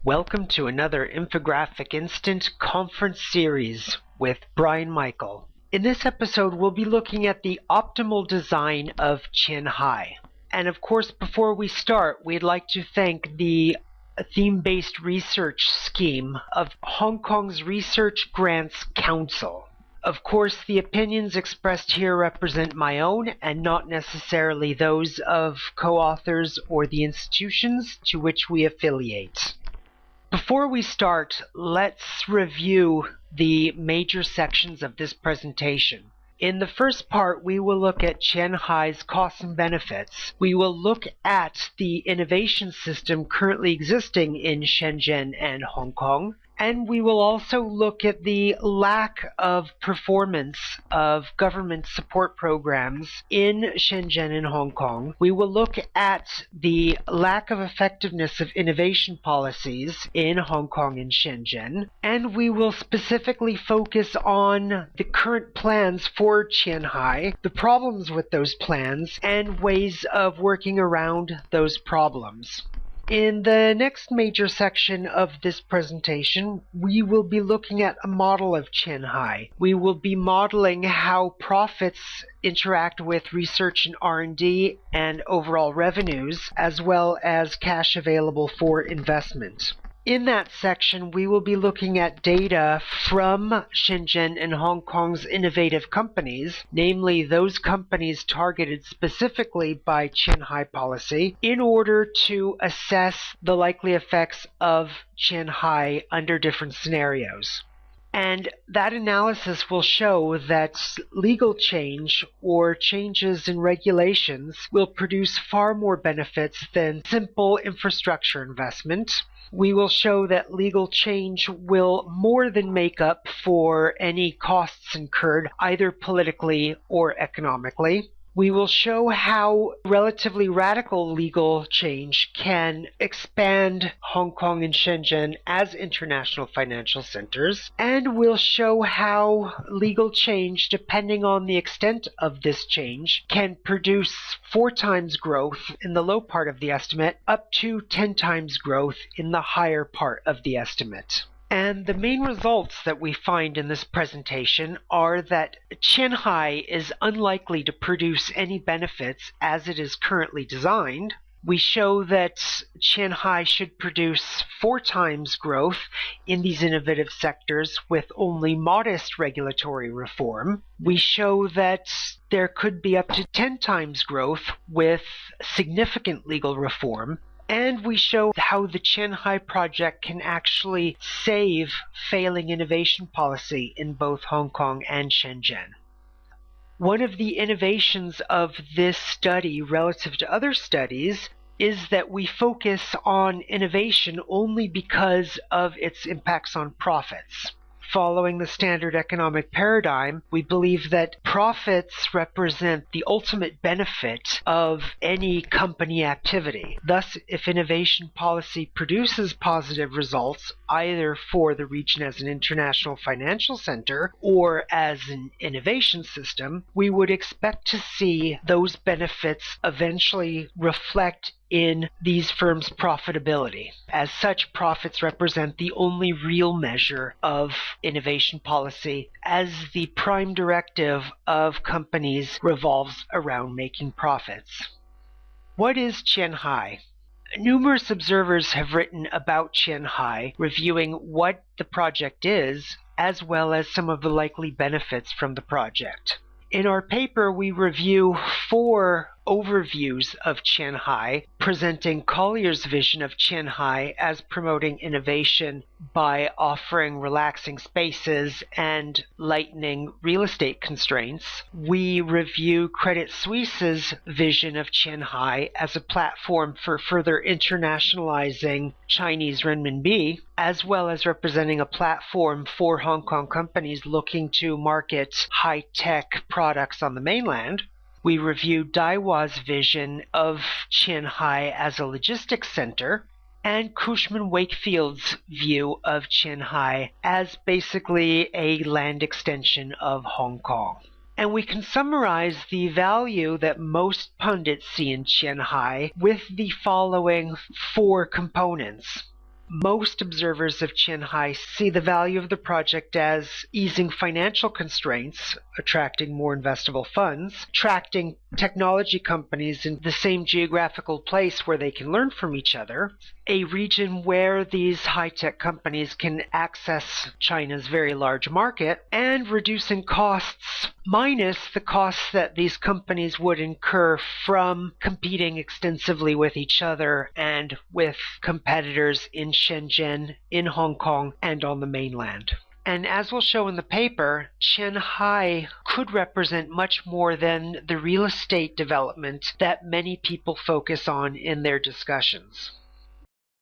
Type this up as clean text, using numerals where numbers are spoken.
Welcome to another Infographic Instant conference series with Brian Michael. In this episode, we'll be looking at the optimal design of Qianhai. And of course, before we start, we'd like to thank the theme-based research scheme of Hong Kong's Research Grants Council. Of course, the opinions expressed here represent my own and not necessarily those of co-authors or the institutions to which we affiliate. Before we start, let's review the major sections of this presentation. In the first part, we will look at Qianhai's costs and benefits. We will look at the innovation system currently existing in Shenzhen and Hong Kong. And we will also look at the lack of performance of government support programs in Shenzhen and Hong Kong. We will look at the lack of effectiveness of innovation policies in Hong Kong and Shenzhen. And we will specifically focus on the current plans for Qianhai, the problems with those plans, and ways of working around those problems. In the next major section of this presentation, we will be looking at a model of Qianhai. We will be modeling how profits interact with research and R&D and overall revenues, as well as cash available for investment. In that section, we will be looking at data from Shenzhen and Hong Kong's innovative companies, namely those companies targeted specifically by Qianhai policy, in order to assess the likely effects of Qianhai under different scenarios. And that analysis will show that legal change or changes in regulations will produce far more benefits than simple infrastructure investment. We will show that legal change will more than make up for any costs incurred, either politically or economically. We will show how relatively radical legal change can expand Hong Kong and Shenzhen as international financial centers, and we'll show how legal change, depending on the extent of this change, can produce 4 times growth in the low part of the estimate, up to 10 times growth in the higher part of the estimate. And the main results that we find in this presentation are that Qianhai is unlikely to produce any benefits as it is currently designed. We show that Qianhai should produce 4 times growth in these innovative sectors with only modest regulatory reform. We show that there could be up to 10 times growth with significant legal reform. And we show how the Qianhai project can actually save failing innovation policy in both Hong Kong and Shenzhen. One of the innovations of this study relative to other studies is that we focus on innovation only because of its impacts on profits. Following the standard economic paradigm, we believe that profits represent the ultimate benefit of any company activity. Thus, if innovation policy produces positive results, either for the region as an international financial center or as an innovation system, we would expect to see those benefits eventually reflect in these firms' profitability. As such, profits represent the only real measure of innovation policy, as the prime directive of companies revolves around making profits. What is Qianhai? Numerous observers have written about Qianhai, reviewing what the project is, as well as some of the likely benefits from the project. In our paper, we review 4 overviews of Qianhai, presenting Collier's vision of Qianhai as promoting innovation by offering relaxing spaces and lightening real estate constraints. We review Credit Suisse's vision of Qianhai as a platform for further internationalizing Chinese renminbi, as well as representing a platform for Hong Kong companies looking to market high-tech products on the mainland. We reviewed Daiwa's vision of Qianhai as a logistics center, and Cushman Wakefield's view of Qianhai as basically a land extension of Hong Kong. And we can summarize the value that most pundits see in Qianhai with the following 4 components. Most observers of Qianhai see the value of the project as easing financial constraints, attracting more investable funds, attracting technology companies in the same geographical place where they can learn from each other, a region where these high-tech companies can access China's very large market, and reducing costs minus the costs that these companies would incur from competing extensively with each other and with competitors in Shenzhen, in Hong Kong, and on the mainland. And as we'll show in the paper, Qianhai could represent much more than the real estate development that many people focus on in their discussions.